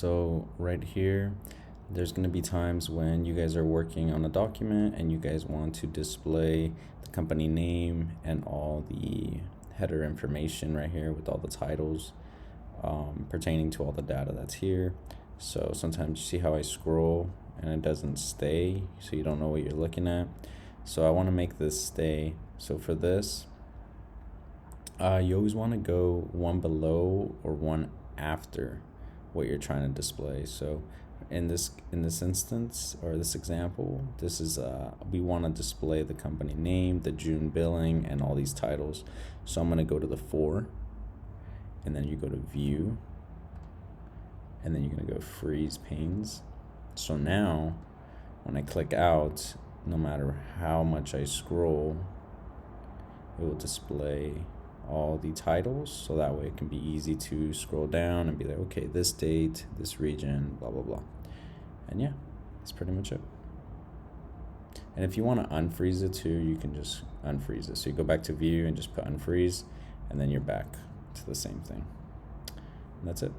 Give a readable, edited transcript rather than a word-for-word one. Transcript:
So right here, there's going to be times when you guys are working on a document and you guys want to display the company name and all the header information right here with all the titles pertaining to all the data that's here. So sometimes you see how I scroll and it doesn't stay, so you don't know what you're looking at. So I want to make this stay. So for this, you always want to go one below or one after what you're trying to display. So in this instance, or this example, this is we want to display the company name, the June billing, and all these titles. So I'm going to go to the 4, and then you go to view, and then you're going to go freeze panes. So now when I click out, no matter how much I scroll, it will display all the titles, so that way it can be easy to scroll down and be like, okay, this date, this region, blah blah blah. And yeah, that's pretty much it. And if you want to unfreeze it too, you can just unfreeze it. So you go back to view and just put unfreeze, and then you're back to the same thing. And that's it.